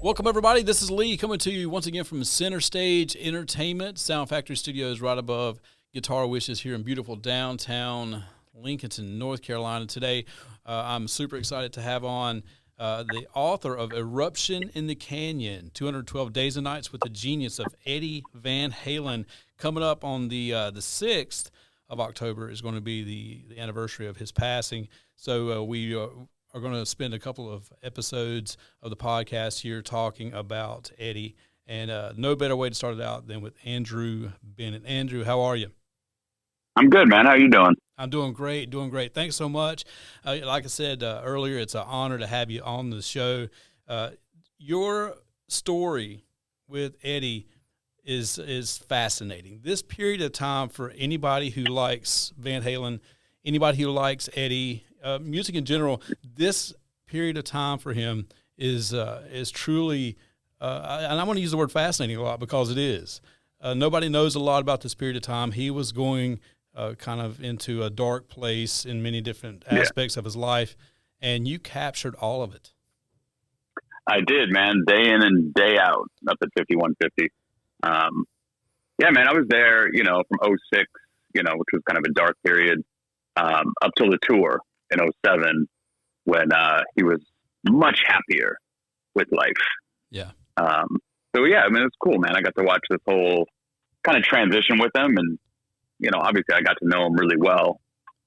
Welcome, everybody. This is Lee coming to you once again from Center Stage Entertainment, Sound Factory Studios right above Guitar Wishes here in beautiful downtown Lincolnton, North Carolina. Today, I'm super excited to have on the author of Eruption in the Canyon, 212 Days and Nights with the Genius of Eddie Van Halen. Coming up on the 6th of October is going to be the anniversary of his passing. So we are going to spend a couple of episodes of the podcast here talking about Eddie. And no better way to start it out than with Andrew Bennett. Andrew, how are you? I'm good, man. How are you doing? I'm doing great, Thanks so much. Like I said earlier, it's an honor to have you on the show. Your story with Eddie is fascinating. This period of time for anybody who likes Van Halen, anybody who likes Eddie, music in general, this period of time for him is truly, and I'm going to use the word fascinating a lot because it is. Nobody knows a lot about this period of time. He was going kind of into a dark place in many different aspects of his life, and you captured all of it. I did, man. Day in and day out up at 5150. Yeah, man, I was there, from 06, which was kind of a dark period, up till the tour in 07 when he was much happier with life. Yeah. So, yeah, I mean, it's cool, man. I got to watch this whole kind of transition with him. And, obviously I got to know him really well,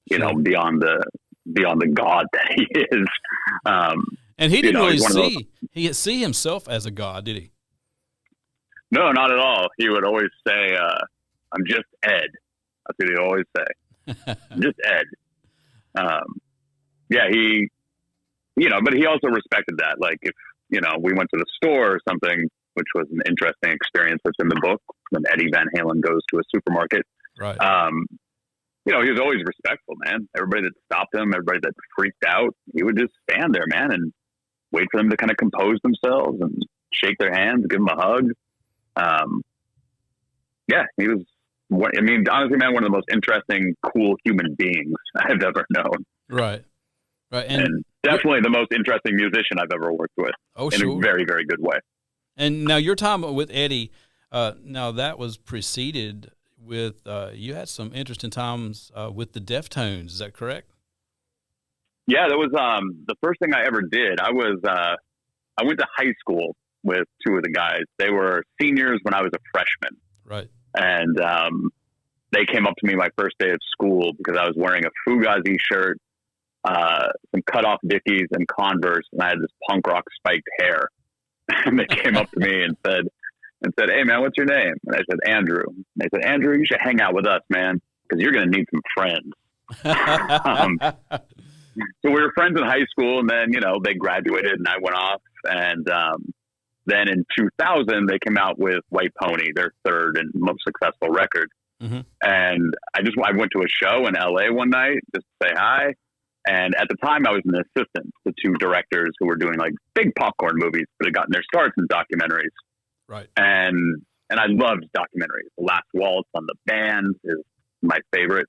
beyond the god that he is. And he didn't really see himself as a god, did he? No, not at all. He would always say, I'm just Ed. That's what he'd always say. I'm just Ed. Yeah, but he also respected that. Like if, we went to the store or something, which was an interesting experience that's in the book when Eddie Van Halen goes to a supermarket. Right. He was always respectful, man. Everybody that stopped him, everybody that freaked out, he would just stand there, man, and wait for them to kind of compose themselves and shake their hands, give them a hug. Yeah, he was, honestly, man, one of the most interesting, cool human beings I've ever known. Right. And definitely the most interesting musician I've ever worked with. Oh, in sure. a very, very good way. And now your time with Eddie, now that was preceded with, you had some interesting times with the Deftones. Is that correct? Yeah, that was the first thing I ever did. I went to high school with two of the guys. They were seniors when I was a freshman. Right. And they came up to me my first day of school because I was wearing a Fugazi shirt, some cut-off Dickies and Converse, and I had this punk rock spiked hair. And they came up to me and said, "Hey, man, what's your name?" And I said, "Andrew." And they said, "Andrew, you should hang out with us, man, because you're going to need some friends." So we were friends in high school, and then, they graduated, and I went off. And then in 2000, they came out with White Pony, their third and most successful record. Mm-hmm. And I went to a show in LA one night just to say hi. And at the time, I was an assistant to two directors who were doing like big popcorn movies, but had gotten their starts in documentaries. Right. And I loved documentaries. The Last Waltz on the Band is my favorite.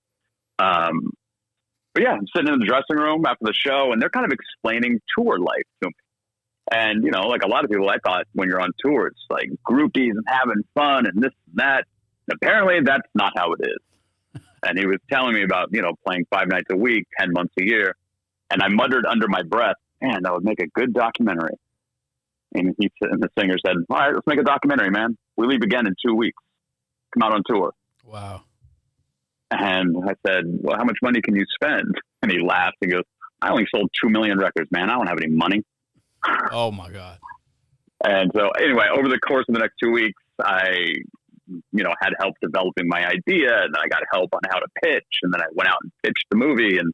But yeah, I'm sitting in the dressing room after the show, and they're kind of explaining tour life to me. And, like a lot of people, I thought when you're on tour, it's like groupies and having fun and this and that. And apparently that's not how it is. And he was telling me about, playing 5 nights a week, 10 months a year. And I muttered under my breath, "Man, that would make a good documentary." And the singer said, "All right, let's make a documentary, man. We leave again in 2 weeks. Come out on tour." Wow. And I said, "Well, how much money can you spend?" And he laughed. He goes, "I only sold 2 million records, man. I don't have any money." Oh my God. And so anyway, over the course of the next 2 weeks, I, had help developing my idea, and then I got help on how to pitch. And then I went out and pitched the movie and,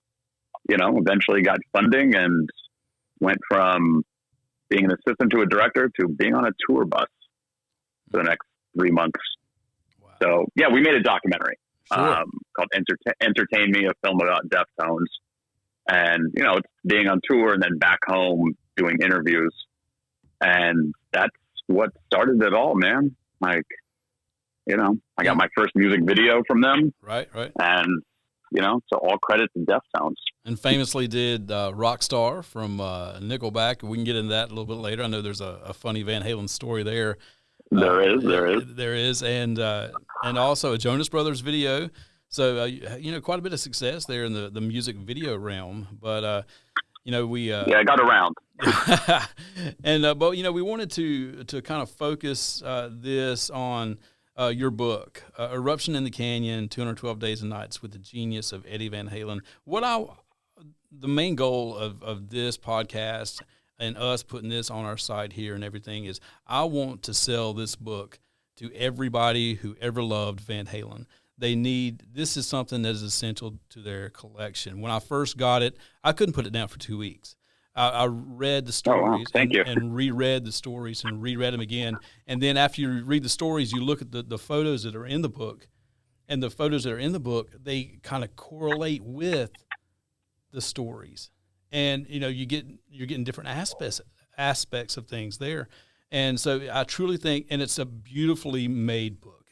eventually got funding and went from being an assistant to a director to being on a tour bus for the next 3 months. Wow. So yeah, we made a documentary. Sure. Called Entertain Me, a film about Deftones. And, it's being on tour and then back home doing interviews. And that's what started it all, man. Like, I got my first music video from them. Right. And So all credit to Deftones. And famously did Rockstar from Nickelback. We can get into that a little bit later. I know there's a funny Van Halen story there. There is. And also a Jonas Brothers video. So, quite a bit of success there in the music video realm. But, I got around. But we wanted to kind of focus this on your book, Eruption in the Canyon, 212 Days and Nights with the Genius of Eddie Van Halen. The main goal of this podcast and us putting this on our site here and everything is I want to sell this book to everybody who ever loved Van Halen. This is something that is essential to their collection. When I first got it, I couldn't put it down for 2 weeks. I read the stories and reread the stories and reread them again. And then after you read the stories, you look at the photos that are in the book. And the photos that are in the book, they kind of correlate with the stories. And, you're getting different aspects of things there. And so I truly think, and it's a beautifully made book.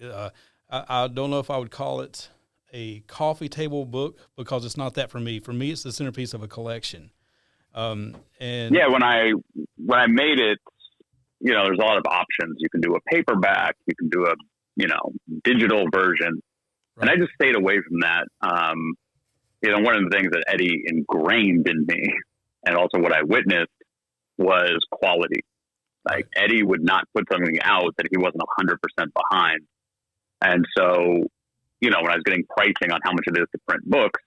I don't know if I would call it a coffee table book because it's not that for me. For me, it's the centerpiece of a collection. When I made it, there's a lot of options. You can do a paperback, you can do a, digital version. Right. And I just stayed away from that. One of the things that Eddie ingrained in me and also what I witnessed was quality. Like Eddie would not put something out that he wasn't 100% behind. And so, when I was getting pricing on how much it is to print books,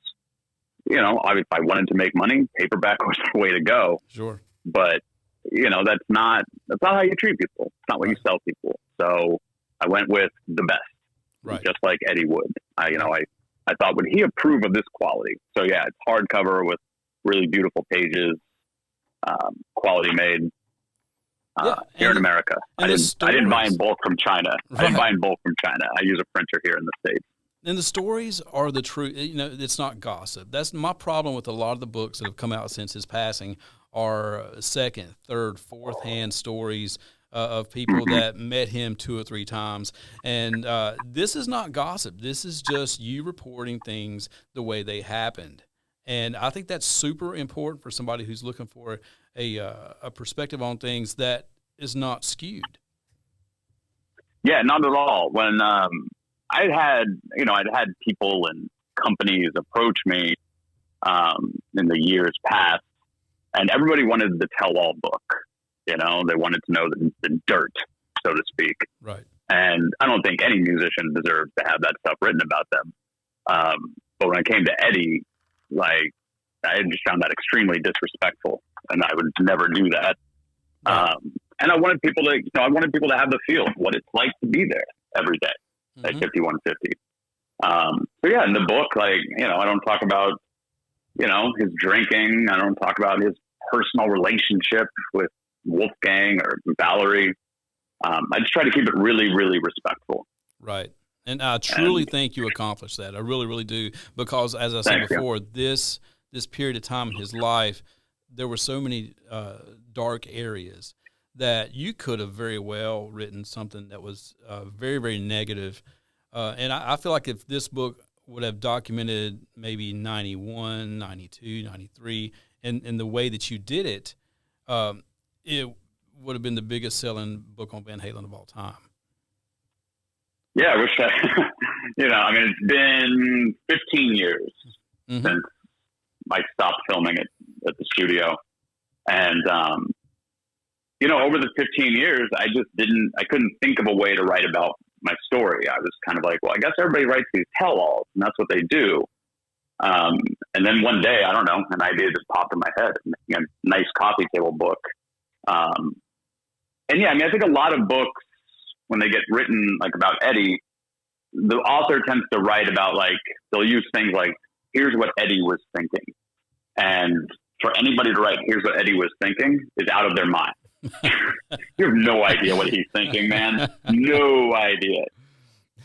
if I wanted to make money, paperback was the way to go. Sure. But, that's not how you treat people. It's not what you sell people. So I went with the best, right? Just like Eddie would. I thought, would he approve of this quality? So yeah, it's hardcover with really beautiful pages, quality made. Here in America. I didn't buy in bulk from China. Right. I didn't buy in bulk from China. I use a printer here in the States. And the stories are the truth. It's not gossip. That's my problem with a lot of the books that have come out since his passing are second, third, fourth hand stories of people that met him 2 or 3 times. And this is not gossip. This is just you reporting things the way they happened. And I think that's super important for somebody who's looking for a perspective on things that is not skewed. Yeah, not at all. When I'd had people and companies approach me in the years past, and everybody wanted the tell-all book. They wanted to know the dirt, so to speak. Right. And I don't think any musician deserves to have that stuff written about them. But when it came to Eddie, I just found that extremely disrespectful, and I would never do that. Right. And I wanted people to have the feel of what it's like to be there every day at 5150. So yeah, in the book, I don't talk about, his drinking. I don't talk about his personal relationship with Wolfgang or Valerie. I just try to keep it really, really respectful. Right. And I truly think you accomplished that. I really, really do. Because as I said before, this period of time in his life, there were so many dark areas that you could have very well written something that was very, very negative. And I feel like if this book would have documented maybe 91, 92, 93, and the way that you did it, it would have been the biggest selling book on Van Halen of all time. Yeah, I wish it's been 15 years since I stopped filming it at the studio. And, over the 15 years, I couldn't think of a way to write about my story. I was kind of like, well, I guess everybody writes these tell-alls, and that's what they do. And then one day, I don't know, an idea just popped in my head, a nice coffee table book. I think a lot of books, when they get written about Eddie, the author tends to write about they'll use things like, here's what Eddie was thinking. And for anybody to write, here's what Eddie was thinking is out of their mind. You have no idea what he's thinking, man. No idea.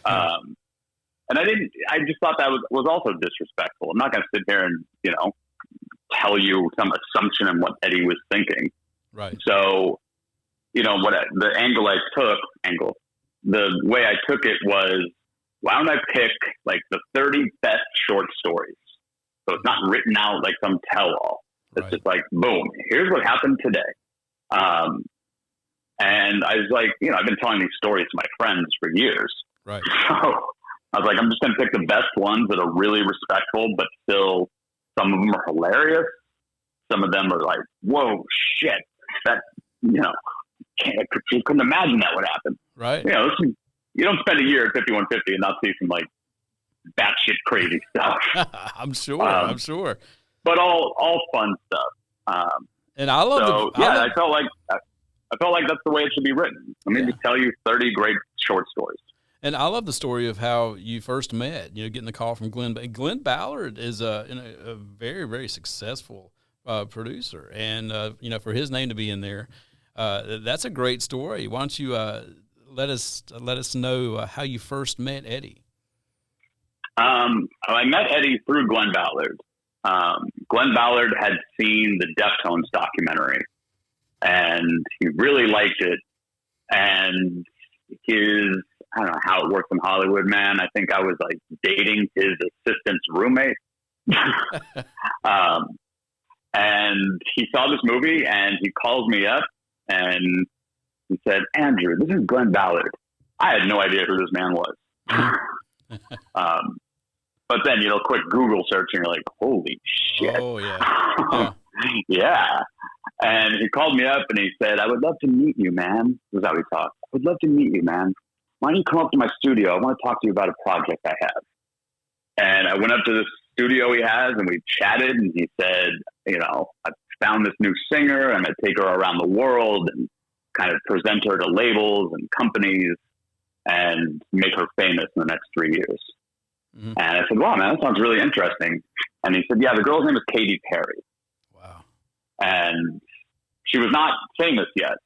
And I just thought that was also disrespectful. I'm not going to sit here and, tell you some assumption on what Eddie was thinking. Right. So, the way I took it was, why don't I pick the 30 best short stories So it's not written out like some tell-all. It's Right. just like, boom, here's what happened today. And I was like, I've been telling these stories to my friends for years. Right. So I was like, I'm just going to pick the best ones that are really respectful, but still some of them are hilarious. Some of them are like, whoa, shit. That, you couldn't imagine that would happen. Right. You don't spend a year at 5150 and not see some like batshit crazy stuff. I'm sure. But all fun stuff. And I love I felt like that's the way it should be written. Let me just tell you 30 great short stories. And I love the story of how you first met, getting the call from Glenn. Glenn Ballard is a very, very successful producer. And, for his name to be in there, that's a great story. Why don't you let us know how you first met Eddie? I met Eddie through Glenn Ballard. Glenn Ballard had seen the Deftones documentary, and he really liked it. And I don't know how it works in Hollywood, man. I think I was like dating his assistant's roommate. And he saw this movie and he calls me up and he said, Andrew, this is Glenn Ballard. I had no idea who this man was. But then, quick Google search and you're like, holy shit. Oh, yeah. Yeah. And he called me up and he said, I would love to meet you, man. This is how we talked. I would love to meet you, man. Why don't you come up to my studio? I want to talk to you about a project I have. And I went up to the studio he has and we chatted and he said, I found this new singer. I'm going to take her around the world and kind of present her to labels and companies and make her famous in the next 3 years. Mm-hmm. And I said, wow, man, that sounds really interesting. And he said, yeah, the girl's name is Katy Perry. Wow. And she was not famous yet.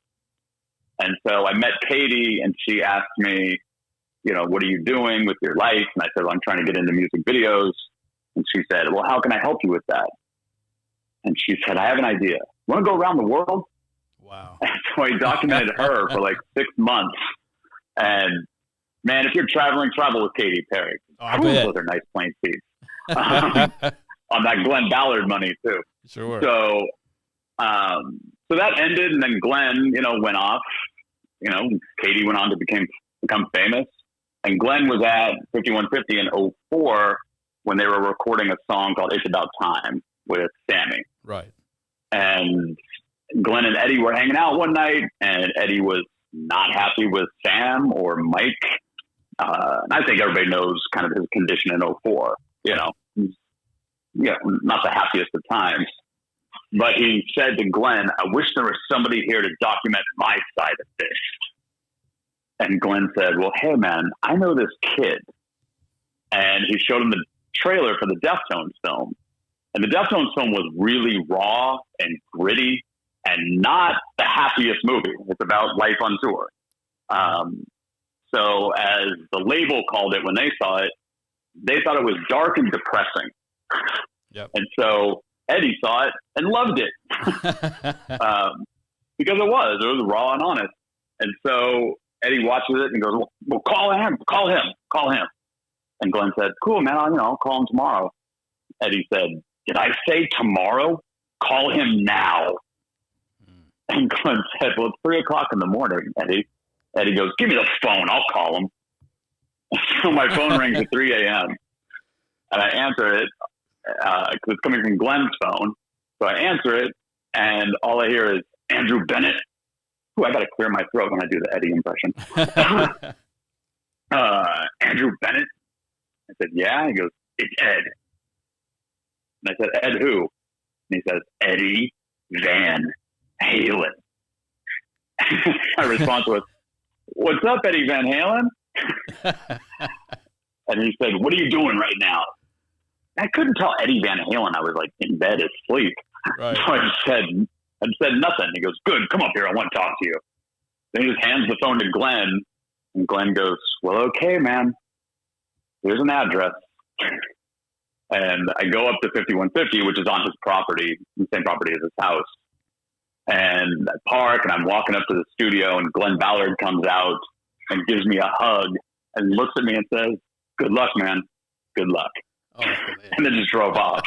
And so I met Katy and she asked me, what are you doing with your life? And I said, well, I'm trying to get into music videos. And she said, well, how can I help you with that? And she said, I have an idea. Want to go around the world? Wow. And so I documented her for like 6 months. And man, if you're traveling, travel with Katy Perry. Those are nice plane seats. On that Glenn Ballard money too. Sure. So that ended, and then Glenn, went off. Katy went on to become famous, and Glenn was at 5150 in 2004 when they were recording a song called "It's About Time" with Sammy. Right. And Glenn and Eddie were hanging out one night, and Eddie was not happy with Sam or Mike. And I think everybody knows kind of his condition in 2004. Not the happiest of times. But he said to Glenn, I wish there was somebody here to document my side of this. And Glenn said, well, hey, man, I know this kid. And he showed him the trailer for the Deftones film. And the Deftones film was really raw and gritty and not the happiest movie. It's about life on tour. So as the label called it when they saw it, they thought it was dark and depressing. Yep. And so Eddie saw it and loved it because it was raw and honest. And so Eddie watches it and goes, well, call him. And Glenn said, cool, man, I'll call him tomorrow. Eddie said, did I say tomorrow? Call him now. And Glenn said, well, it's 3:00 in the morning, Eddie. Eddie goes, give me the phone. I'll call him. So my phone rings at 3 a.m. and I answer it because it's coming from Glenn's phone. So I answer it, and all I hear is Andrew Bennett. Ooh, I got to clear my throat when I do the Eddie impression. Andrew Bennett? I said, yeah. He goes, it's Ed. And I said, Ed who? And he says, Eddie Van Halen. My response was, what's up, Eddie Van Halen? And he said, what are you doing right now? I couldn't tell Eddie Van Halen I was like in bed asleep. Right. So I said nothing. He goes, good, come up here. I want to talk to you. Then he just hands the phone to Glenn, and Glenn goes, well, okay, man. Here's an address. And I go up to 5150, which is on his property, the same property as his house. And I park, and I'm walking up to the studio, and Glenn Ballard comes out and gives me a hug and looks at me and says, good luck, man. Good luck. Oh, man. And then just drove off.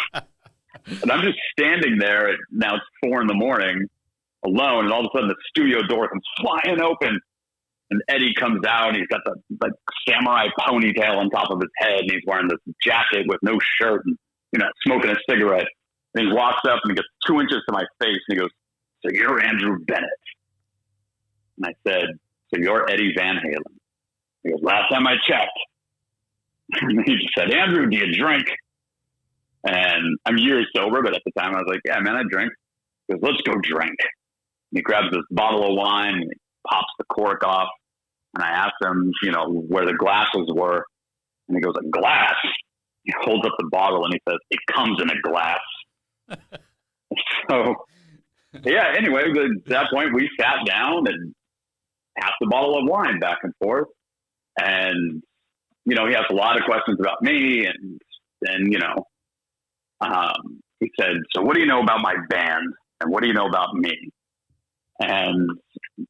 And I'm just standing there. Now it's 4 a.m. alone, and all of a sudden the studio door comes flying open, and Eddie comes out, and he's got the like samurai ponytail on top of his head, and he's wearing this jacket with no shirt, and smoking a cigarette. And he walks up and he gets 2 inches to my face, and he goes, "So you're Andrew Bennett?" And I said, "So you're Eddie Van Halen?" He goes, "Last time I checked." And he just said, "Andrew, do you drink?" And I'm years sober, but at the time I was like, "Yeah, man, I drink." He goes, "Let's go drink." And he grabs this bottle of wine and he pops the cork off. And I asked him, where the glasses were. And he goes, "A glass?" He holds up the bottle and he says, "It comes in a glass." So, yeah, anyway, at that point we sat down and passed the bottle of wine back and forth. And, he asked a lot of questions about me. And he said, "So what do you know about my band? And what do you know about me?" And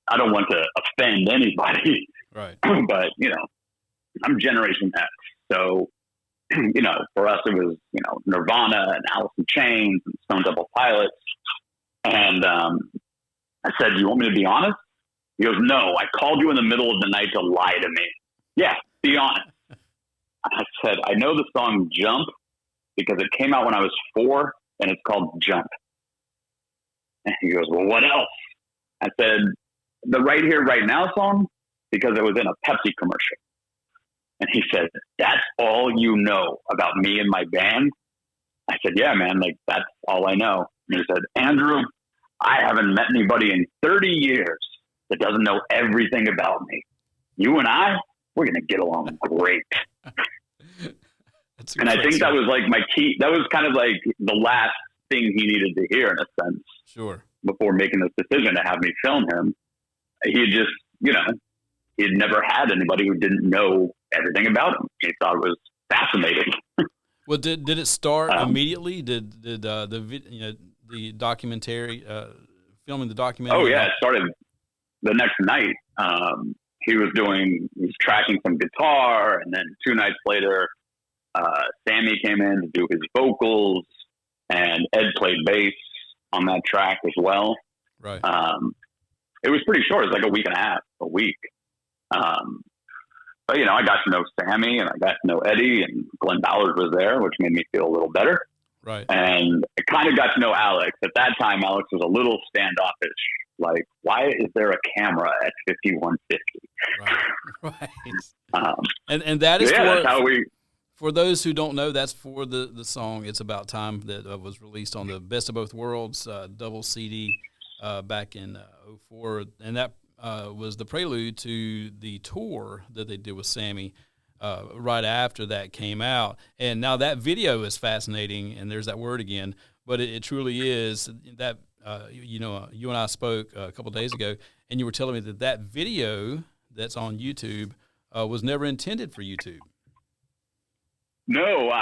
I don't want to offend anybody, right? But, I'm Generation X. So, for us, it was, Nirvana and Alice in Chains and Stone Temple Pilots. And I said, "Do you want me to be honest?" He goes, "No, I called you in the middle of the night to lie to me." "Yeah, be honest." I said, "I know the song Jump because it came out when I was 4 and it's called Jump." And he goes, "Well, what else?" I said, "The Right Here, Right Now song because it was in a Pepsi commercial." And he said, "That's all you know about me and my band?" I said, "Yeah, man, that's all I know." And he said, "Andrew, I haven't met anybody in 30 years that doesn't know everything about me. You and we're going to get along great." That's and I think that was like my key. That was kind of like the last thing he needed to hear in a sense. Sure. Before making this decision to have me film him. He had just, he had never had anybody who didn't know everything about him. He thought it was fascinating. Well, did it start immediately? Did the documentary filming the documentary? Oh yeah, it started the next night. He was tracking some guitar, and then 2 nights later, Sammy came in to do his vocals, and Ed played bass on that track as well. Right. It was pretty short. It was like a week and a half, a week. But, I got to know Sammy and I got to know Eddie, and Glenn Ballard was there, which made me feel a little better. Right. And I kind of got to know Alex. At that time, Alex was a little standoffish. Like, why is there a camera at 5150? Right. And that is that's how we... For those who don't know, that's for the song "It's About Time" that was released on the Best of Both Worlds double CD back in 2004, and that was the prelude to the tour that they did with Sammy right after that came out. And now that video is fascinating, and there's that word again, but it truly is that. You and I spoke a couple of days ago, and you were telling me that video that's on YouTube was never intended for YouTube. No,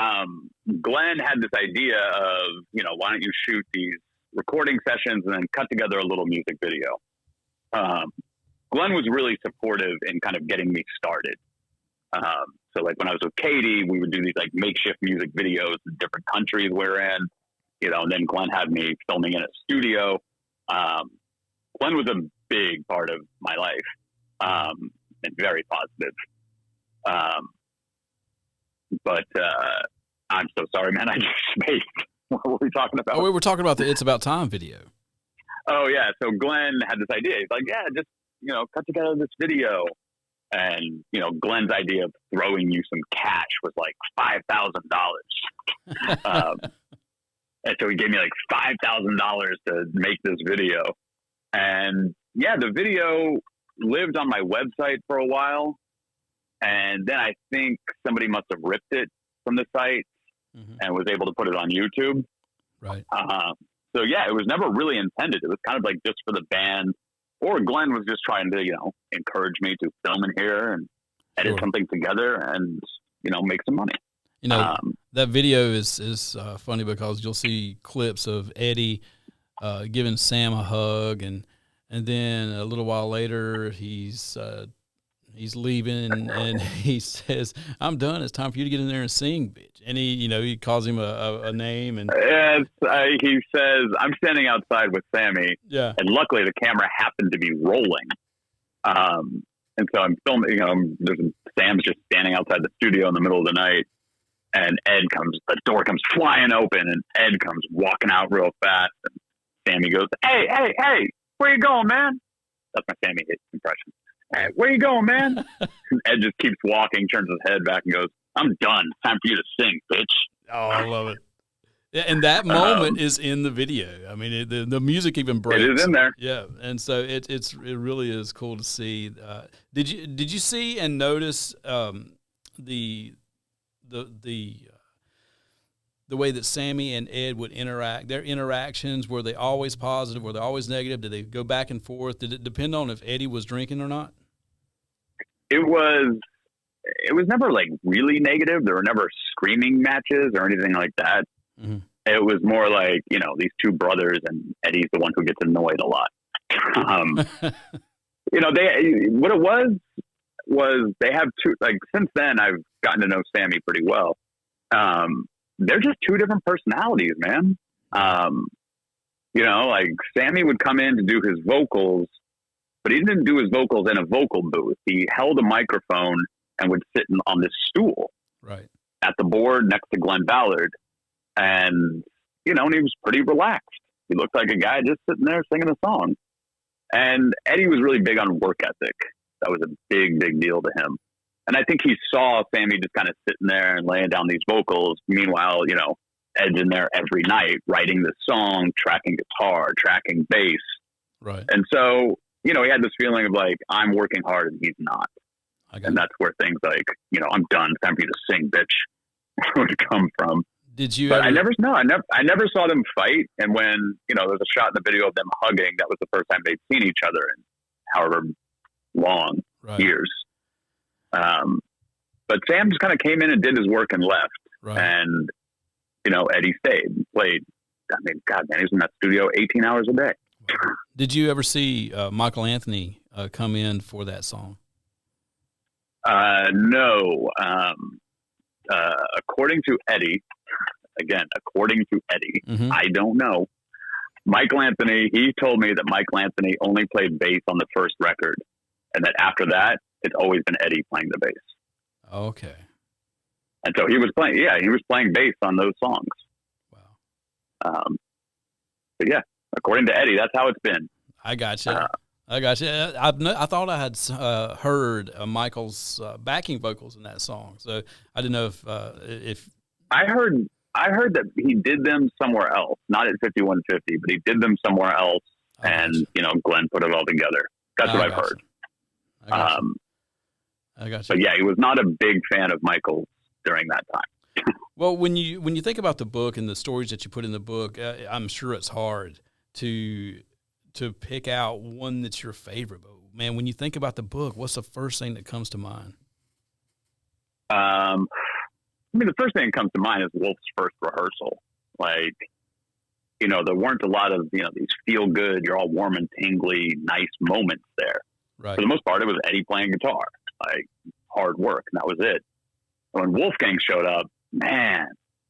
Glenn had this idea of, why don't you shoot these recording sessions and then cut together a little music video. Glenn was really supportive in kind of getting me started. So like when I was with Katie, we would do these like makeshift music videos in different countries we're in, and then Glenn had me filming in a studio. Glenn was a big part of my life, and very positive. But I'm so sorry, man. I just spaced. What were we talking about? Oh, we were talking about the "It's About Time" video. Oh yeah. So Glenn had this idea. He's like, "Yeah, just cut together this video." And Glenn's idea of throwing you some cash was like $5,000. And so he gave me like $5,000 to make this video. And yeah, the video lived on my website for a while. And then I think somebody must have ripped it from the site and was able to put it on YouTube. Right. So yeah, it was never really intended. It was kind of like just for the band, or Glenn was just trying to, encourage me to film in here and edit something together and, make some money. That video is funny because you'll see clips of Eddie giving Sam a hug, and then a little while later he's He's leaving, and he says, "I'm done. It's time for you to get in there and sing, bitch." And he calls him a name, and he says, "I'm standing outside with Sammy." Yeah. And luckily, the camera happened to be rolling. And so I'm filming. Sam's just standing outside the studio in the middle of the night, and the door comes flying open, and Ed comes walking out real fast, and Sammy goes, "Hey, hey, hey, where you going, man?" That's my Sammy impression. "Hey, where you going, man?" And Ed just keeps walking, turns his head back, and goes, "I'm done. Time for you to sing, bitch." Oh, I love it. Yeah, and that moment is in the video. I mean, the music even breaks. It is in there. Yeah, and so it really is cool to see. Did you see and notice the way that Sammy and Ed would interact? Their interactions, were they always positive? Were they always negative? Did they go back and forth? Did it depend on if Eddie was drinking or not? It was never like really negative. There were never screaming matches or anything like that. Mm-hmm. It was more like, these two brothers, and Eddie's the one who gets annoyed a lot. What it was they have two, like, since then I've gotten to know Sammy pretty well. They're just two different personalities, man. Like Sammy would come in to do his vocals, but he didn't do his vocals in a vocal booth. He held a microphone and would sit on this stool right at the board next to Glenn Ballard. And, and he was pretty relaxed. He looked like a guy just sitting there singing a song. And Eddie was really big on work ethic. That was a big, big deal to him. And I think he saw Sammy just kind of sitting there and laying down these vocals. Meanwhile, Ed's in there every night writing the song, tracking guitar, tracking bass. Right. And so, he had this feeling of like, I'm working hard and he's not. And that's where things like, I'm done. Time for you to sing, bitch, would come from. Did you? But I never saw them fight. And when, there's a shot in the video of them hugging, that was the first time they'd seen each other in however long years. But Sam just kind of came in and did his work and left. Right. And, Eddie stayed and played. I mean, God, man, he was in that studio 18 hours a day. Did you ever see Michael Anthony come in for that song? No. According to Eddie, mm-hmm. I don't know. Michael Anthony, he told me that Michael Anthony only played bass on the first record, and that after that, it's always been Eddie playing the bass. Okay. And so he was playing bass on those songs. Wow. But yeah, according to Eddie, that's how it's been. I got you. I thought I had heard Michael's backing vocals in that song, so I didn't know if I heard that he did them somewhere else, not at 5150, but he did them somewhere else, and Glenn put it all together. That's what I've heard. I got you. But yeah, he was not a big fan of Michael during that time. Well, when you think about the book and the stories that you put in the book, I'm sure it's hard to pick out one that's your favorite. But man, when you think about the book, what's the first thing that comes to mind? The first thing that comes to mind is Wolf's first rehearsal. Like, there weren't a lot of, these feel good, you're all warm and tingly, nice moments there. Right. For the most part, it was Eddie playing guitar, like hard work, and that was it. And when Wolfgang showed up, man,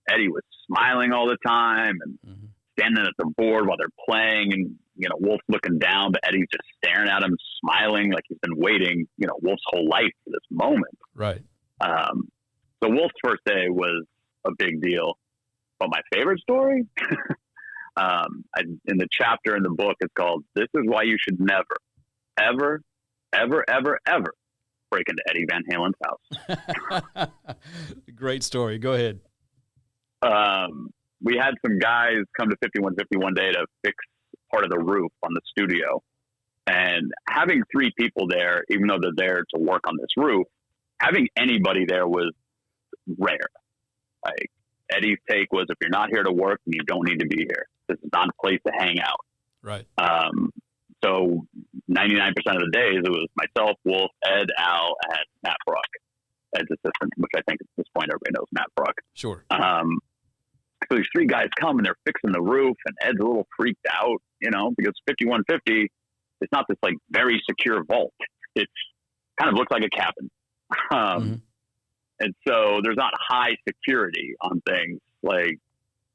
Eddie was smiling all the time and mm-hmm. standing at the board while they're playing, and Wolf's looking down, but Eddie's just staring at him, smiling like he's been waiting, Wolf's whole life for this moment. Right. So Wolf's first day was a big deal. But my favorite story, in the chapter in the book, it's called "This is Why You Should Never, Ever, Ever, Ever, Ever Break into Eddie Van Halen's House." Great story. Go ahead. We had some guys come to 5150 one day to fix part of the roof on the studio. And having three people there, even though they're there to work on this roof, having anybody there was rare. Like, Eddie's take was, if you're not here to work, then you don't need to be here. This is not a place to hang out. Right. So 99% of the days, it was myself, Wolf, Ed, Al, and Matt Bruck, Ed's assistant, which I think at this point everybody knows Matt Bruck. Sure. So these three guys come and they're fixing the roof, and Ed's a little freaked out, because 5150, it's not this like very secure vault. It's kind of looked like a cabin. And so there's not high security on things like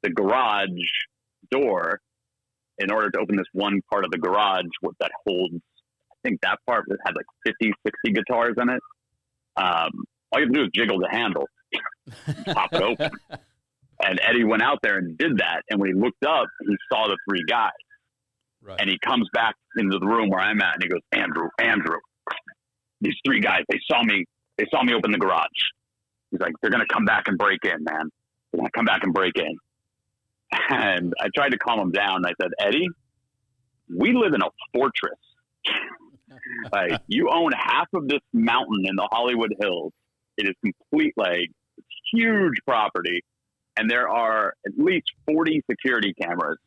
the garage door. In order to open this one part of the garage, what that holds, I think that part had like 50, 60 guitars in it. All you have to do is jiggle the handle, pop it open. And Eddie went out there and did that. And when he looked up, he saw the three guys. Right. And he comes back into the room where I'm at, and he goes, Andrew, these three guys, they saw me open the garage. He's like, they're going to come back and break in, man. They're going to come back and break in. And I tried to calm him down. And I said, Eddie, we live in a fortress. Like, you own half of this mountain in the Hollywood Hills. It is complete, like, huge property. And there are at least 40 security cameras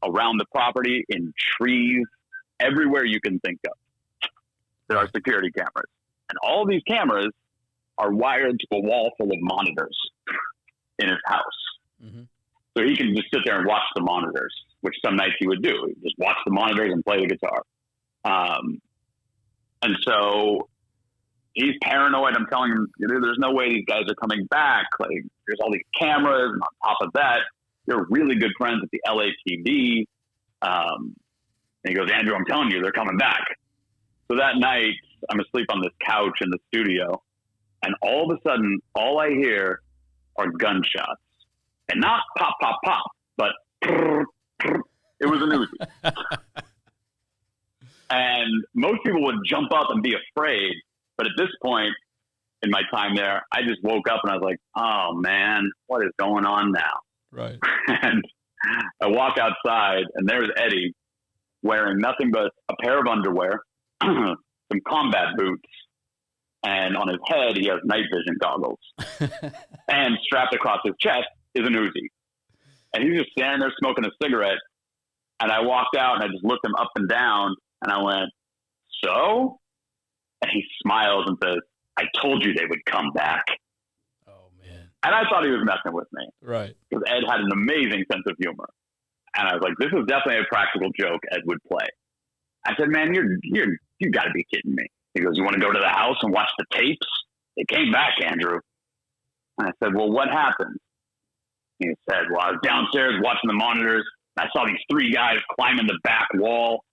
around the property, in trees, everywhere you can think of. There are security cameras. And all these cameras are wired to a wall full of monitors in his house. Mm-hmm. So he can just sit there and watch the monitors, which some nights he would do. He'd just watch the monitors and play the guitar. And so he's paranoid. I'm telling him, there's no way these guys are coming back. Like, there's all these cameras. And on top of that, they're really good friends at the LAPD. And he goes, Andrew, I'm telling you, they're coming back. So that night, I'm asleep on this couch in the studio. And all of a sudden, all I hear are gunshots. And not pop, pop, pop, but prr, prr. It was an Uzi. And most people would jump up and be afraid. But at this point in my time there, I just woke up and I was like, oh, man, what is going on now? Right. And I walk outside, and there's Eddie wearing nothing but a pair of underwear, some combat boots, and on his head, he has night vision goggles. And strapped across his chest is an Uzi. And he's just standing there smoking a cigarette. And I walked out, and I just looked him up and down, and I went, so? And he smiles and says, I told you they would come back. Oh, man. And I thought he was messing with me. Right. Because Ed had an amazing sense of humor. And I was like, this is definitely a practical joke Ed would play. I said, man, you got to be kidding me. He goes, you want to go to the house and watch the tapes? They came back, Andrew. And I said, well, what happened? He said, well, I was downstairs watching the monitors. And I saw these three guys climbing the back wall.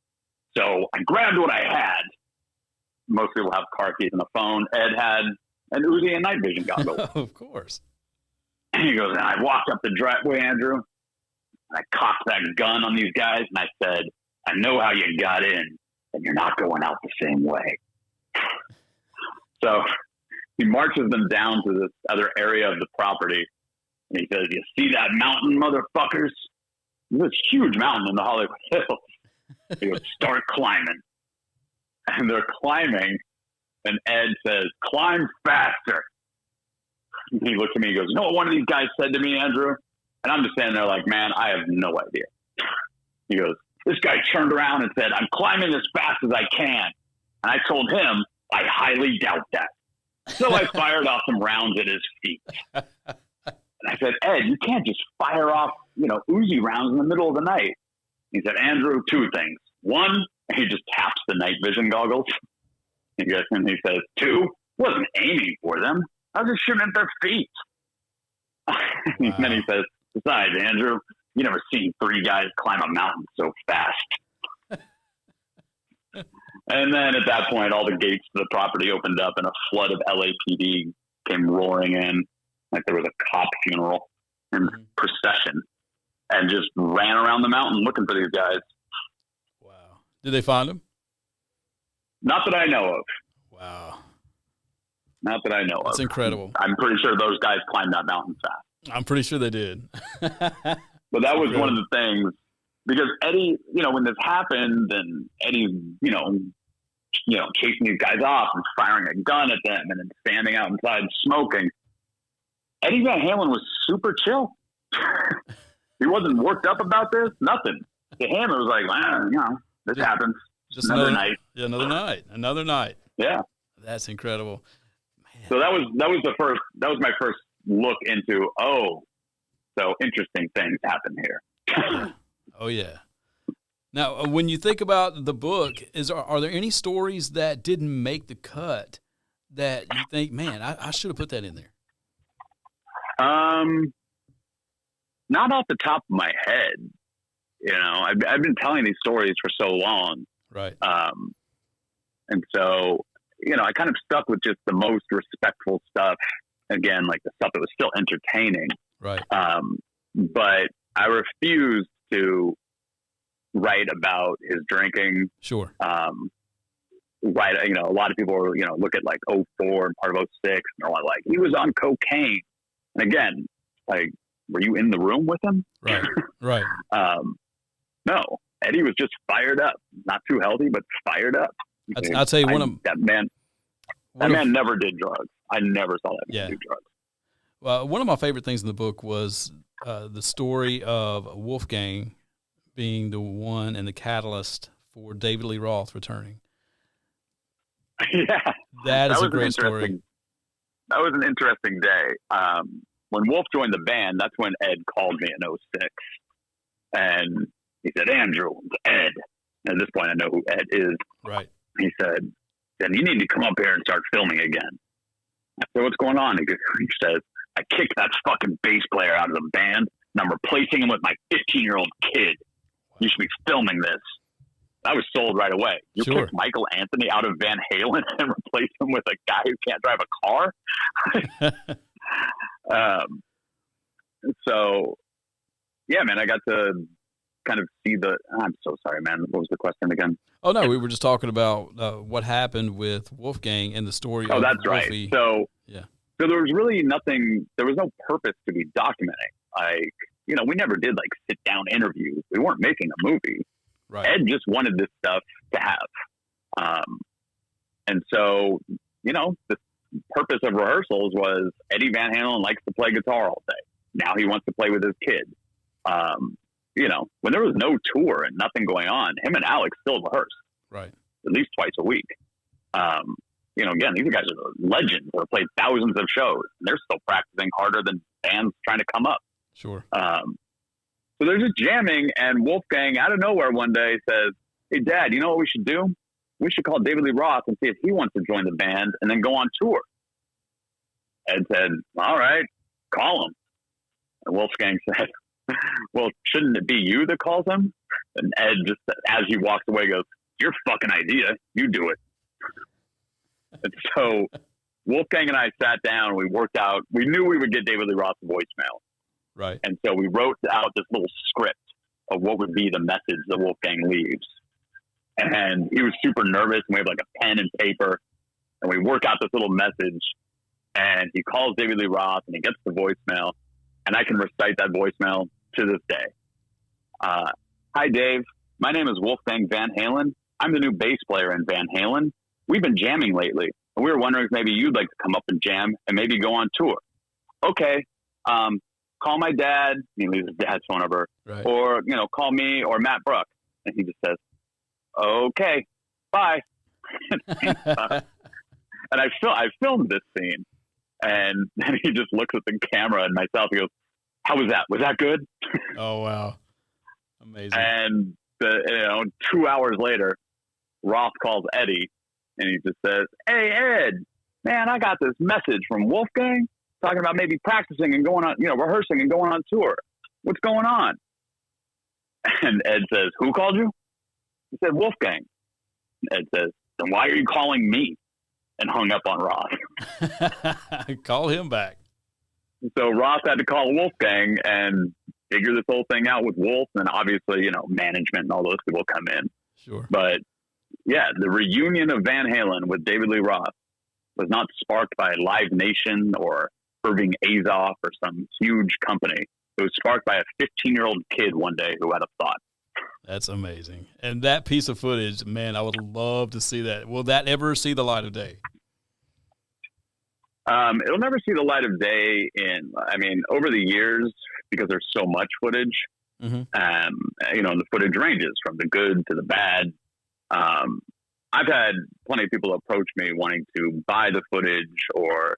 So I grabbed what I had. Most people have car keys and a phone. Ed had an Uzi and night vision goggles. Of course. And he goes, and I walked up the driveway, Andrew. And I cocked that gun on these guys. And I said, I know how you got in, and you're not going out the same way. So he marches them down to this other area of the property. And he says, you see that mountain, motherfuckers? This huge mountain in the Hollywood Hills. He goes, start climbing. And they're climbing. And Ed says, climb faster. And he looks at me and goes, you know what one of these guys said to me, Andrew? And I'm just standing there like, man, I have no idea. He goes, this guy turned around and said, I'm climbing as fast as I can. And I told him, I highly doubt that. So I fired off some rounds at his feet. And I said, Ed, you can't just fire off, Uzi rounds in the middle of the night. He said, Andrew, two things. One, he just taps the night vision goggles. And he says, two, wasn't aiming for them. I was just shooting at their feet. Wow. And then he says, besides, Andrew, you never seen three guys climb a mountain so fast. And then at that point, all the gates to the property opened up and a flood of LAPD came roaring in. Like there was a cop funeral and procession, and just ran around the mountain looking for these guys. Wow. Did they find them? Not that I know of. Wow. Not that I know of. That's incredible. I'm pretty sure those guys climbed that mountain fast. I'm pretty sure they did. But that was one of the things, because Eddie, when this happened and Eddie, chasing these guys off and firing a gun at them and then standing out inside smoking, Eddie Van Halen was super chill. He wasn't worked up about this, nothing. To him, it was like, this happens. Just another night. Yeah, another night. Yeah. That's incredible. Man. So that was my first look into, so interesting things happen here. Oh yeah. Now, when you think about the book, are there any stories that didn't make the cut that you think, man, I should have put that in there? Not off the top of my head. You know, I've been telling these stories for so long. Right. And so, you know, I kind of stuck with just the most respectful stuff. Again, like the stuff that was still entertaining. Right. But I refused to write about his drinking. Sure. Right. You know, a lot of people, you know, look at like 04 and part of 06 and they're all like, he was on cocaine. And again, like, were you in the room with him? Right. Right. No, Eddie was just fired up. Not too healthy, but fired up. I'll tell you, that man never did drugs. I never saw that man do drugs. Well, one of my favorite things in the book was the story of Wolfgang being the one and the catalyst for David Lee Roth returning. Yeah, that is a great story. That was an interesting day. When Wolf joined the band, that's when Ed called me in 06. And he said, Andrew, it's Ed. And at this point, I know who Ed is. Right. He said, then you need to come up here and start filming again. I said, what's going on? He says, I kicked that fucking bass player out of the band, and I'm replacing him with my 15-year-old kid. You should be filming this. I was sold right away. You kicked Michael Anthony out of Van Halen and replaced him with a guy who can't drive a car? So, yeah, man, I got to kind of see I'm so sorry, man. What was the question again? Oh, no, we were just talking about what happened with Wolfgang and the story of that's Wolfie. Right. So, yeah. So there was really nothing, there was no purpose to be documenting. Like, you know, we never did like sit down interviews. We weren't making a movie. Right. Ed just wanted this stuff to have. And so, you know, the purpose of rehearsals was Eddie Van Halen likes to play guitar all day. Now he wants to play with his kid. You know, when there was no tour and nothing going on, him and Alex still rehearsed. Right. At least twice a week. You know, again, these guys are legends that have played thousands of shows, and they're still practicing harder than bands trying to come up. Sure. So they're just jamming, and Wolfgang, out of nowhere one day, says, hey, Dad, you know what we should do? We should call David Lee Roth and see if he wants to join the band and then go on tour. Ed said, all right, call him. And Wolfgang said, well, shouldn't it be you that calls him? And Ed just, as he walks away, goes, your fucking idea. You do it. And so Wolfgang and I sat down and we worked out. We knew we would get David Lee Roth's voicemail. Right. And so we wrote out this little script of what would be the message that Wolfgang leaves. And he was super nervous. And we have like a pen and paper. And we work out this little message. And he calls David Lee Roth and he gets the voicemail. And I can recite that voicemail to this day. Hi, Dave. My name is Wolfgang Van Halen. I'm the new bass player in Van Halen. We've been jamming lately, and we were wondering if maybe you'd like to come up and jam and maybe go on tour. Okay. Call my dad. He leaves his dad's phone number. Right. Or, you know, call me or Matt Bruck. And he just says, okay, bye. And I filmed this scene. And then he just looks at the camera and myself. He goes, how was that? Was that good? Oh, wow. Amazing. And, 2 hours later, Roth calls Eddie. And he just says, hey, Ed, man, I got this message from Wolfgang talking about maybe practicing and going on, rehearsing and going on tour. What's going on? And Ed says, who called you? He said, Wolfgang. And Ed says, then why are you calling me? And hung up on Roth. Call him back. So Roth had to call Wolfgang and figure this whole thing out with Wolf. And obviously, management and all those people come in. Sure. But yeah, the reunion of Van Halen with David Lee Roth was not sparked by Live Nation or Irving Azoff or some huge company. It was sparked by a 15-year-old kid one day who had a thought. That's amazing. And that piece of footage, man, I would love to see that. Will that ever see the light of day? It'll never see the light of day over the years, because there's so much footage, mm-hmm. And the footage ranges from the good to the bad. I've had plenty of people approach me wanting to buy the footage, or,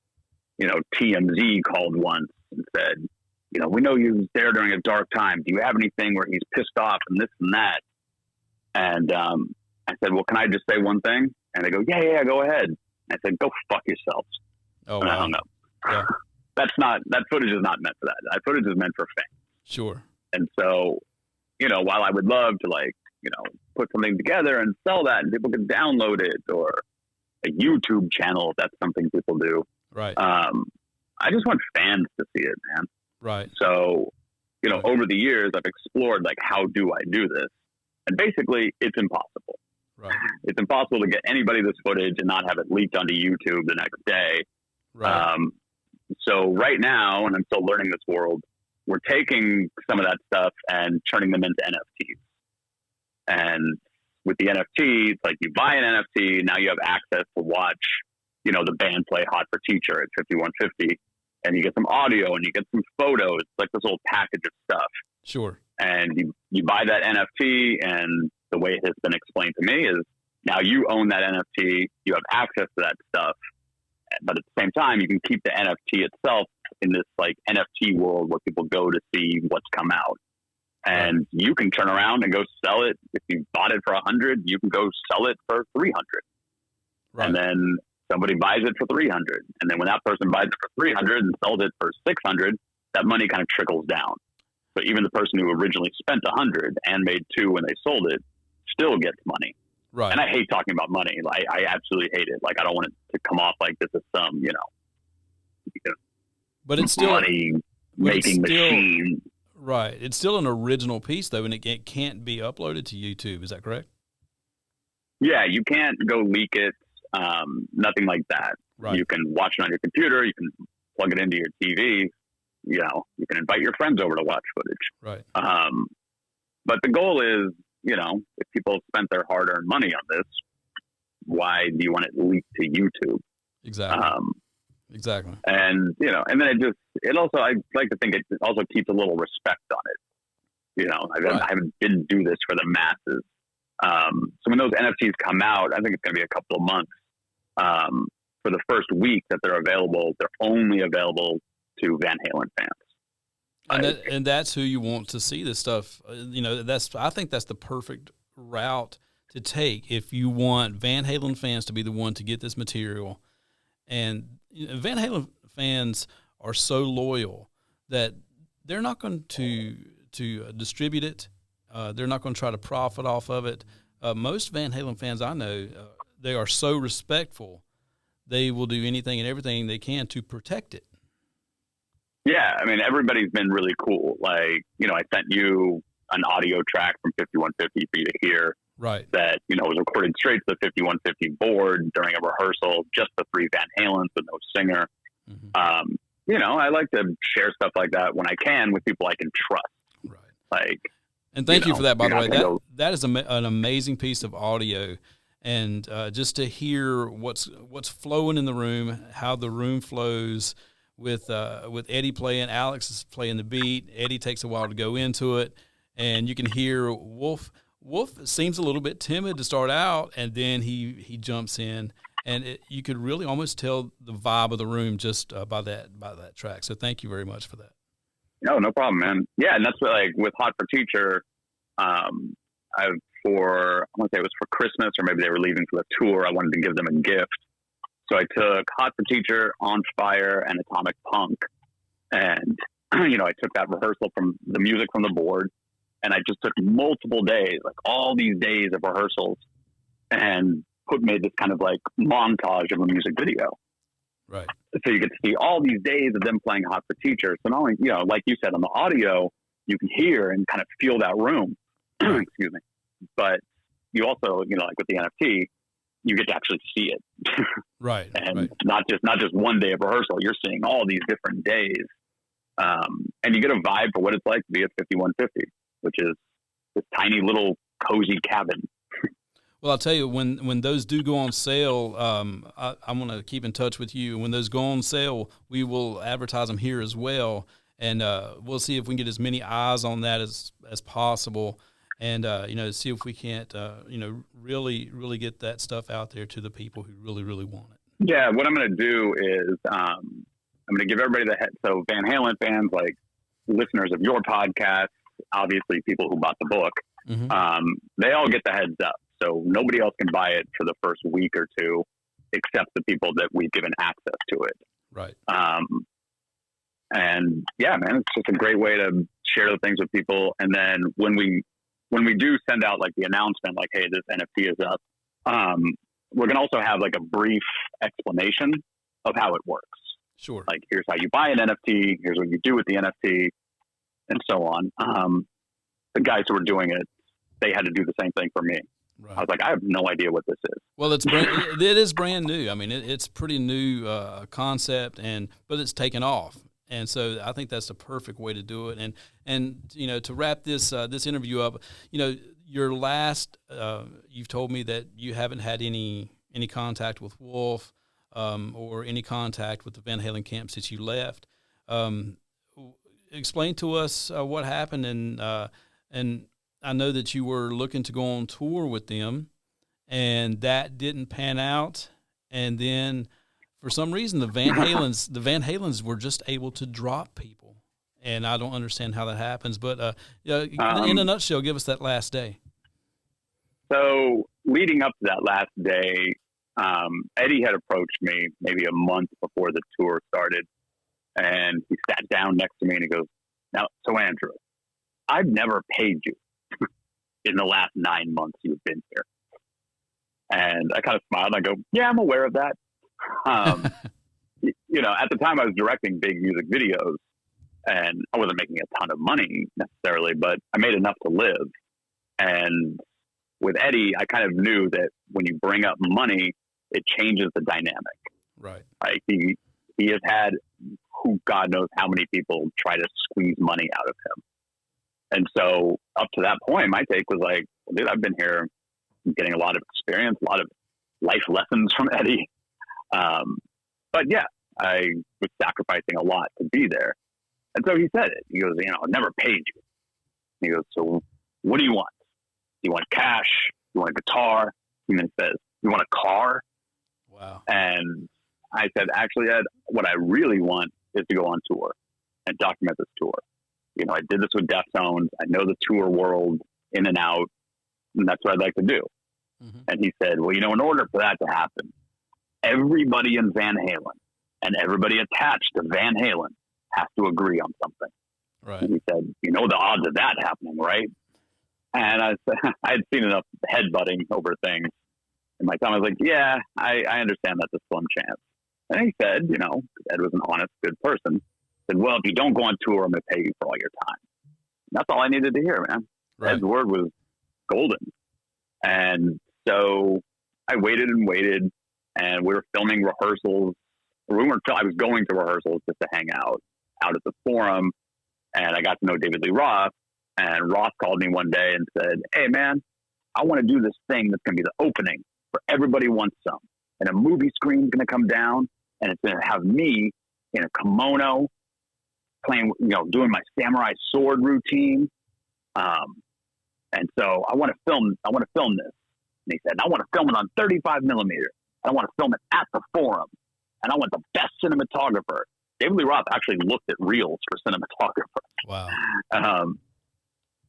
TMZ called once and said, we know you was there during a dark time. Do you have anything where he's pissed off and this and that? And I said, well, can I just say one thing? And they go, yeah, go ahead. I said, go fuck yourselves. Oh, and wow. I hung up. Yeah. That footage is not meant for that. That footage is meant for fame. Sure. And so, while I would love to put something together and sell that and people can download it, or a YouTube channel, if that's something people do. Right. I just want fans to see it, man. Right. So, over the years, I've explored, how do I do this? And basically, it's impossible. Right. It's impossible to get anybody this footage and not have it leaked onto YouTube the next day. Right. So right now, and I'm still learning this world, we're taking some of that stuff and turning them into NFTs. And with the NFT, it's like you buy an NFT, now you have access to watch, the band play Hot for Teacher at 5150, and you get some audio and you get some photos. It's like this little package of stuff. Sure. And you buy that NFT, and the way it has been explained to me is now you own that NFT, you have access to that stuff, but at the same time, you can keep the NFT itself in this NFT world where people go to see what's come out. And you can turn around and go sell it. If you bought it for 100, you can go sell it for 300. Right. And then somebody buys it for 300. And then when that person buys it for 300 and sells it for 600, that money kind of trickles down. So even the person who originally spent 100 and made 2 when they sold it still gets money. Right. And I hate talking about money. I absolutely hate it. I don't want it to come off like this is some, but it's still money making machine. Right. It's still an original piece though, and it can't be uploaded to YouTube. Is that correct? Yeah, you can't go leak it. Nothing like that. Right. You can watch it on your computer. You can plug it into your TV. You can invite your friends over to watch footage. Right. But the goal is, if people spent their hard-earned money on this, why do you want it leaked to YouTube? Exactly. Exactly. And, and then I like to think it also keeps a little respect on it. I didn't do this for the masses. So when those NFTs come out, I think it's going to be a couple of months. For the first week that they're available, they're only available to Van Halen fans. And that's who you want to see this stuff. I think that's the perfect route to take if you want Van Halen fans to be the one to get this material. And Van Halen fans are so loyal that they're not going to distribute it. They're not going to try to profit off of it. Most Van Halen fans I know, they are so respectful. They will do anything and everything they can to protect it. Yeah, I mean, everybody's been really cool. I sent you an audio track from 5150 for you to hear. Right. That, was recorded straight to the 5150 board during a rehearsal, just the 3 Van Halens with no singer. Mm-hmm. I like to share stuff like that when I can with people I can trust. Right. And thank you for that, by the way. That is an amazing piece of audio. And just to hear what's flowing in the room, how the room flows, with Eddie playing, Alex is playing the beat. Eddie takes a while to go into it, and you can hear Wolf. Wolf seems a little bit timid to start out, and then he jumps in, and you could really almost tell the vibe of the room just by that track. So thank you very much for that. No problem, man. Yeah, and that's what, with Hot for Teacher, I want to say it was for Christmas, or maybe they were leaving for the tour. I wanted to give them a gift. So I took Hot for Teacher, On Fire, and Atomic Punk. And, I took that rehearsal from the music from the board, and I just took multiple days, all these days of rehearsals, and made this kind of montage of a music video. Right. So you get to see all these days of them playing Hot for Teacher. So not only, like you said, on the audio, you can hear and kind of feel that room. Excuse me. But you also, with the NFT, you get to actually see it. Right. And not just one day of rehearsal. You're seeing all these different days. And you get a vibe for what it's like to be at 5150, which is this tiny little cozy cabin. Well, I'll tell you, when those do go on sale, I'm going to keep in touch with you. When those go on sale, we will advertise them here as well. And we'll see if we can get as many eyes on that as possible. And, see if we can't, really get that stuff out there to the people who really, really want it. Yeah, what I'm going to do is I'm going to give everybody so Van Halen fans, listeners of your podcast, obviously people who bought the book, Mm-hmm. They all get the heads up. So nobody else can buy it for the first week or two, except the people that we've given access to it. Right. And yeah, man, it's just a great way to share the things with people. And then when we do send out like the announcement, like, hey, this NFT is up, we're going to also have like a brief explanation of how it works. Sure. Like, here's how you buy an NFT. Here's what you do with the NFT, and so on. The guys who were doing it, they had to do the same thing for me. Right. I was like, I have no idea what this is. Well, it is brand new. I mean, it's pretty new concept, but it's taken off. And so I think that's the perfect way to do it. And you know, to wrap this interview up, you know, your last, you've told me that you haven't had any contact with Wolf or any contact with the Van Halen camp since you left. Explain to us what happened, and I know that you were looking to go on tour with them, and that didn't pan out. And then, for some reason, the Van Halens were just able to drop people, and I don't understand how that happens. But in a nutshell, give us that last day. So leading up to that last day, Eddie had approached me maybe a month before the tour started, and he sat down next to me and he goes, "Now, so Andrew, I've never paid you in the last 9 months you've been here." And I kind of smiled and I go, "Yeah, I'm aware of that." You know, at the time I was directing big music videos and I wasn't making a ton of money necessarily, but I made enough to live. And with Eddie, I kind of knew that when you bring up money, it changes the dynamic. Right. Like he has had who God knows how many people try to squeeze money out of him. And so up to that point, my take was like, well, dude, I've been here getting a lot of experience, a lot of life lessons from Eddie. But yeah, I was sacrificing a lot to be there. And so he said it. He goes, you know, I've never paid you. He goes, so what do you want? Do you want cash? Do you want a guitar? And then he says, you want a car? Wow. And I said, actually, Ed, what I really want is to go on tour and document this tour. You know, I did this with Deftones. I know the tour world in and out, and that's what I'd like to do. Mm-hmm. And he said, well, you know, in order for that to happen, everybody in Van Halen and everybody attached to Van Halen has to agree on something. Right. And he said, you know the odds of that happening, right? And I had seen enough headbutting over things in my time. I was like, yeah, I understand that's a slim chance. And he said, you know, Ed was an honest, good person. Said, well, if you don't go on tour, I'm going to pay you for all your time. And that's all I needed to hear, man. Right. Ed's word was golden. And so I waited and waited, and we were filming rehearsals. I was going to rehearsals just to hang out at the Forum, and I got to know David Lee Roth. And Roth called me one day and said, hey, man, I want to do this thing that's going to be the opening for Everybody Wants Some. And a movie screen's going to come down, and it's going to have me in a kimono playing, you know, doing my samurai sword routine. And so I want to film this. And he said, I want to film it on 35 millimeter. I want to film it at the Forum. And I want the best cinematographer. David Lee Roth actually looked at reels for cinematographers. Wow.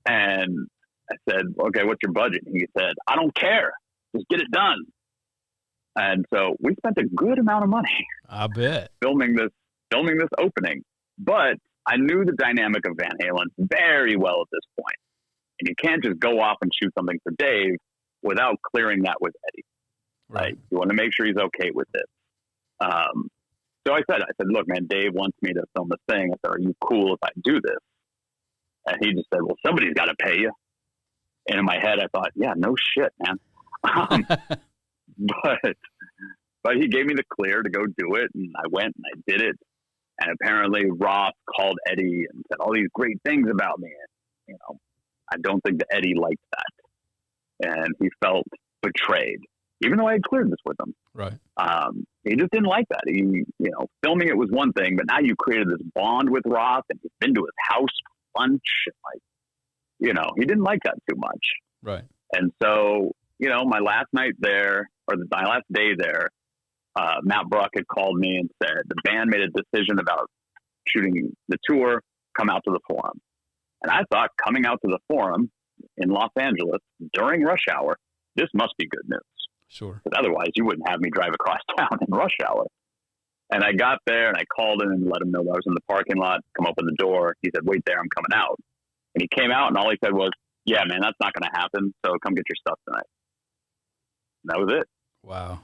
And I said, okay, what's your budget? And he said, I don't care. Just get it done. And so we spent a good amount of money. I bet. filming this opening. But I knew the dynamic of Van Halen very well at this point. And you can't just go off and shoot something for Dave without clearing that with Eddie. Right? You want to make sure he's okay with this. So I said, look, man, Dave wants me to film this thing. I said, are you cool if I do this? And he just said, well, somebody's got to pay you. And in my head, I thought, yeah, no shit, man. But he gave me the clear to go do it. And I went and I did it. And apparently Roth called Eddie and said all these great things about me. And, you know, I don't think that Eddie liked that. And he felt betrayed, even though I had cleared this with him. Right. He just didn't like that. He, you know, filming it was one thing, but now you created this bond with Roth and he's been to his house for lunch. And like, you know, he didn't like that too much. Right. And so, you know, my last night there, or my last day there, Matt Bruck had called me and said, the band made a decision about shooting the tour, come out to the Forum. And I thought coming out to the Forum, in Los Angeles during rush hour. This must be good news. Sure. Because otherwise you wouldn't have me drive across town in rush hour. And I got there and I called him and let him know that I was in the parking lot, come open the door. He said, wait there, I'm coming out. And he came out and all he said was, yeah, man, that's not going to happen. So come get your stuff tonight. And that was it. Wow.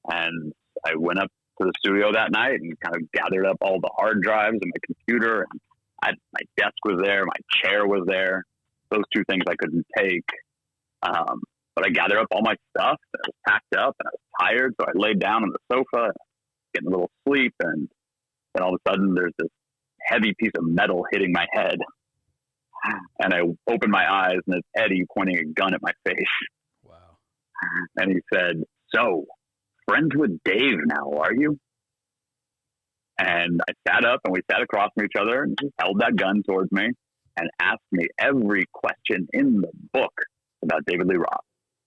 And I went up to the studio that night and kind of gathered up all the hard drives and my computer. And my desk was there. My chair was there. Those two things I couldn't take. But I gathered up all my stuff. And I was packed up and I was tired. So I laid down on the sofa, getting a little sleep. And then all of a sudden there's this heavy piece of metal hitting my head. And I opened my eyes and it's Eddie pointing a gun at my face. Wow. And he said, so, friends with Dave now, are you? And I sat up and we sat across from each other and he held that gun towards me and asked me every question in the book about David Lee Roth.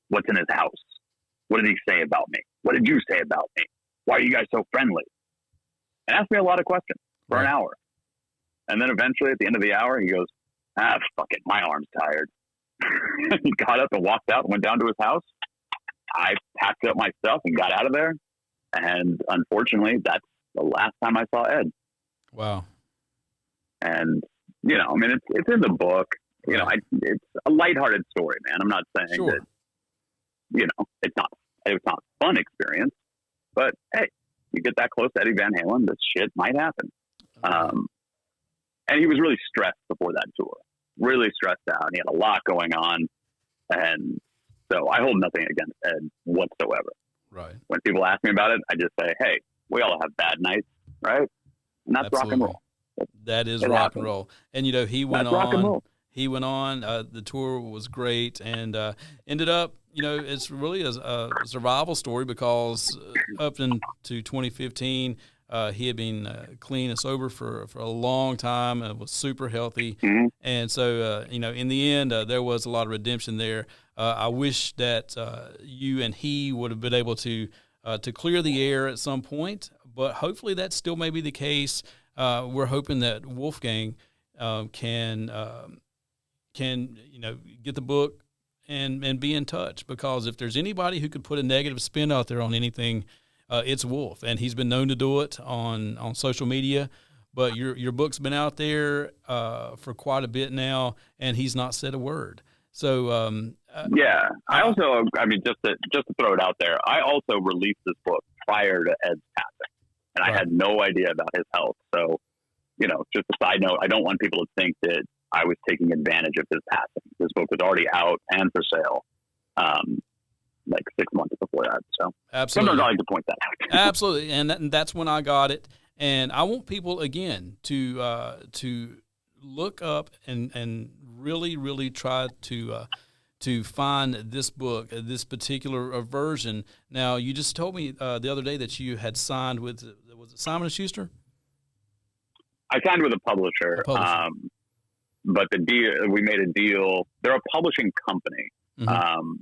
What's in his house? What did he say about me? What did you say about me? Why are you guys so friendly? And asked me a lot of questions for an hour. And then eventually at the end of the hour, he goes, fuck it, my arm's tired. He got up and walked out and went down to his house. I packed up my stuff and got out of there. And unfortunately, that's the last time I saw Ed. Wow. And, you know, I mean, it's in the book. You know, it's a lighthearted story, man. I'm not saying that, you know, it's not a fun experience. But, hey, you get that close to Eddie Van Halen, this shit might happen. And he was really stressed before that tour. Really stressed out. And he had a lot going on. And so I hold nothing against Ed whatsoever. Right. When people ask me about it, I just say, hey, we all have bad nights, right? And that's rock and roll. That is rock and roll. And, you know, he went on. Rock and roll. He went on. The tour was great and ended up, you know, it's really a survival story because up into 2015, he had been clean and sober for a long time and was super healthy. Mm-hmm. And so, you know, in the end, there was a lot of redemption there. I wish that you and he would have been able to clear the air at some point, but hopefully that still may be the case. We're hoping that Wolfgang can you know, get the book and be in touch, because if there's anybody who could put a negative spin out there on anything, it's Wolf, and he's been known to do it on social media. But your book's been out there for quite a bit now, and he's not said a word. So yeah, I mean, just to throw it out there, I also released this book prior to Ed's passing, and I had no idea about his health. So, you know, just a side note, I don't want people to think that I was taking advantage of his passing. This book was already out and for sale. Like 6 months before that. So absolutely. Sometimes I like to point that out. Absolutely. And that's when I got it. And I want people, again, to look up and really, really try to find this book, this particular version. Now, you just told me the other day that you had signed with, was it Simon & Schuster? I signed with a publisher. But the deal, we made a deal. They're a publishing company. Mm-hmm.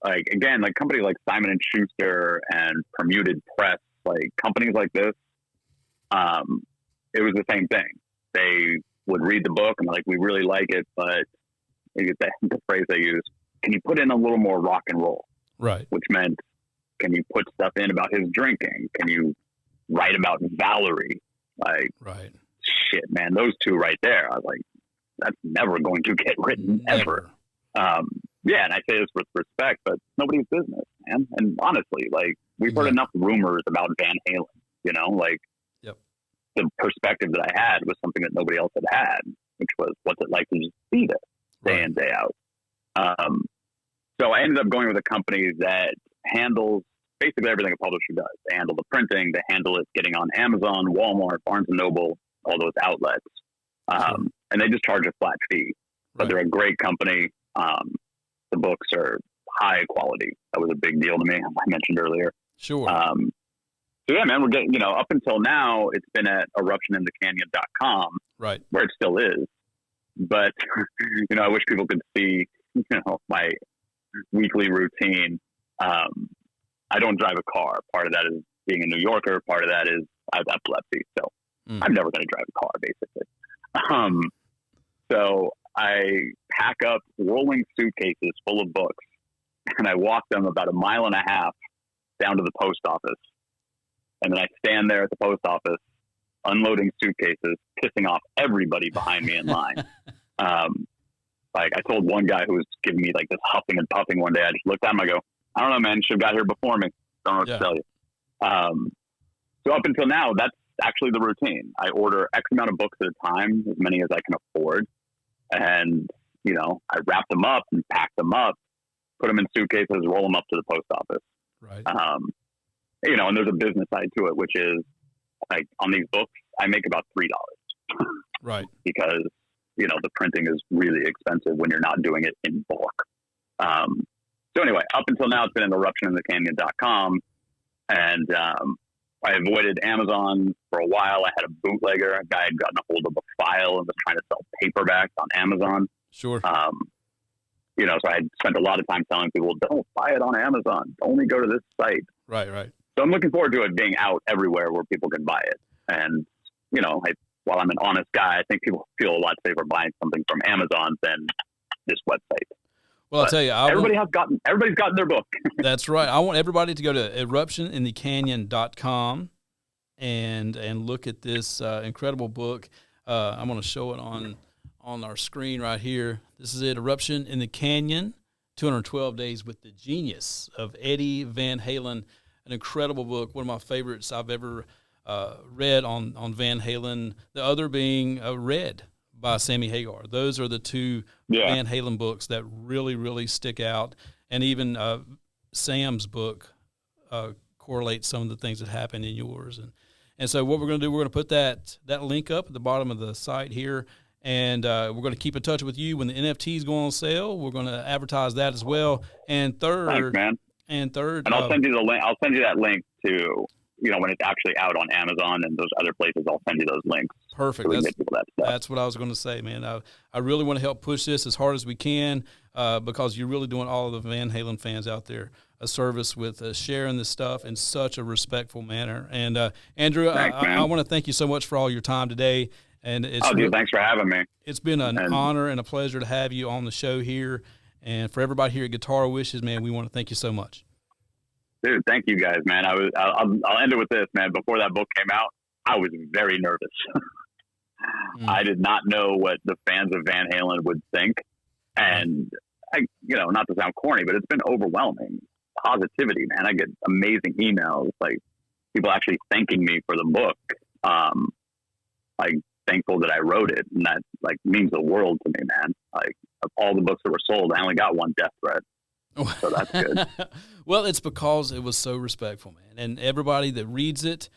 Like, again, like companies like Simon & Schuster and Permuted Press, like companies like this, it was the same thing. They would read the book and like, we really like it, but the phrase they used, can you put in a little more rock and roll? Right. Which meant, can you put stuff in about his drinking? Can you write about Valerie? Like, right. Shit, man, those two right there. I was like, that's never going to get written, ever. Yeah, and I say this with respect, but nobody's business, man. And honestly, like, we've heard enough rumors about Van Halen, you know, like, the perspective that I had was something that nobody else had, which was, what's it like to just be there day in, day out. So I ended up going with a company that handles basically everything a publisher does. They handle the printing, they handle it getting on Amazon, Walmart, Barnes & Noble, all those outlets. And they just charge a flat fee. But they're a great company. The books are high quality. That was a big deal to me, I mentioned earlier. Sure. So yeah, man, we're getting, you know, up until now, it's been at eruptioninthecanyon.com, right, where it still is. But, you know, I wish people could see, you know, my weekly routine. I don't drive a car. Part of that is being a New Yorker. Part of that is I have epilepsy. So I'm never going to drive a car, basically. So I pack up rolling suitcases full of books, and I walk them about 1.5 miles down to the post office. And then I stand there at the post office, unloading suitcases, pissing off everybody behind me in line. Like I told one guy who was giving me like this huffing and puffing one day, I just looked at him, I go, I don't know, man, you should have got here before me. Don't know what to tell you. So up until now, that's actually the routine. I order X amount of books at a time, as many as I can afford. And, you know, I wrap them up and pack them up, put them in suitcases, roll them up to the post office. Right. You know, and there's a business side to it, which is like on these books, I make about $3. Right. Because, you know, the printing is really expensive when you're not doing it in bulk. So anyway, up until now, it's been in eruptioninthecanyon.com. And I avoided Amazon for a while. I had a bootlegger. A guy had gotten a hold of a file and was trying to sell paperbacks on Amazon. Sure. You know, so I had spent a lot of time telling people, don't buy it on Amazon. Only go to this site. Right, right. So I'm looking forward to it being out everywhere where people can buy it. And, you know, while I'm an honest guy, I think people feel a lot safer buying something from Amazon than this website. Well, I'll tell you, everybody's gotten their book. That's right. I want everybody to go to eruptioninthecanyon.com and look at this incredible book. I'm going to show it on our screen right here. This is it, Eruption in the Canyon, 212 Days with the Genius of Eddie Van Halen. An incredible book, one of my favorites I've ever read on Van Halen. The other being Red by Sammy Hagar. Those are the two Van Halen books that really, really stick out. And even Sam's book correlates some of the things that happen in yours. And so what we're going to do, we're going to put that link up at the bottom of the site here. And we're going to keep in touch with you when the NFTs go on sale. We're going to advertise that as well. And third, thanks, man. And I'll send you the link. I'll send you that link to, you know, when it's actually out on Amazon and those other places. I'll send you those links. Perfect. So that's what I was going to say, man. I really want to help push this as hard as we can because you're really doing all of the Van Halen fans out there a service with sharing this stuff in such a respectful manner. And Andrew, thanks, I want to thank you so much for all your time today. And dude, thanks for having me. It's been an honor and a pleasure to have you on the show here. And for everybody here at Guitar Wishes, man, we want to thank you so much. Dude, thank you guys, man. I'll end it with this, man. Before that book came out, I was very nervous. I did not know what the fans of Van Halen would think. And you know, not to sound corny, but it's been overwhelming. Positivity, man. I get amazing emails, like people actually thanking me for the book. Like thankful that I wrote it, and that like means the world to me, man. Like of all the books that were sold, I only got one death threat. So that's good. Well, it's because it was so respectful, man. And everybody that reads it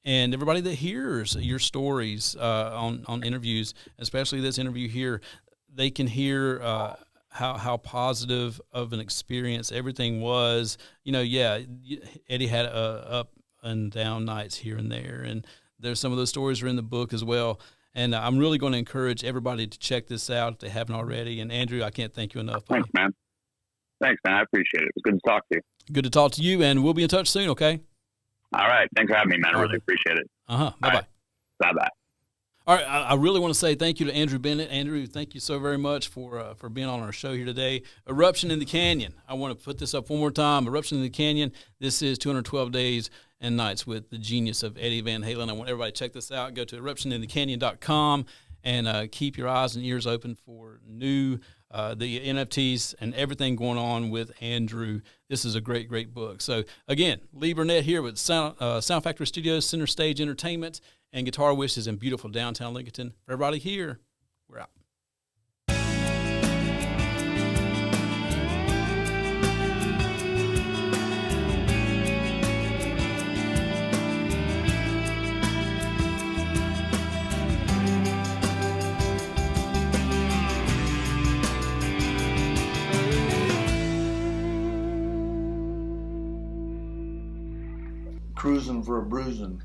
and everybody that hears your stories on interviews, especially this interview here, they can hear how positive of an experience everything was. You know, yeah, Eddie had up and down nights here and there, and there's some of those stories are in the book as well. And I'm really going to encourage everybody to check this out if they haven't already. And Andrew, I can't thank you enough. Thanks, man. Thanks, man. I appreciate it. It was good to talk to you. Good to talk to you, and we'll be in touch soon, okay? All right. Thanks for having me, man. I really appreciate it. Bye-bye. Right. Bye-bye. All right. I really want to say thank you to Andrew Bennett. Andrew, thank you so very much for being on our show here today. Eruption in the Canyon. I want to put this up one more time. Eruption in the Canyon. This is 212 Days and Nights with the Genius of Eddie Van Halen. I want everybody to check this out. Go to eruptioninthecanyon.com and keep your eyes and ears open for the NFTs and everything going on with Andrew. This is a great, great book. So, again, Lee Burnett here with Sound Factory Studios, Center Stage Entertainment, and Guitar Wishes in beautiful downtown Lincoln. For everybody here, we're out. Cruising for a bruising.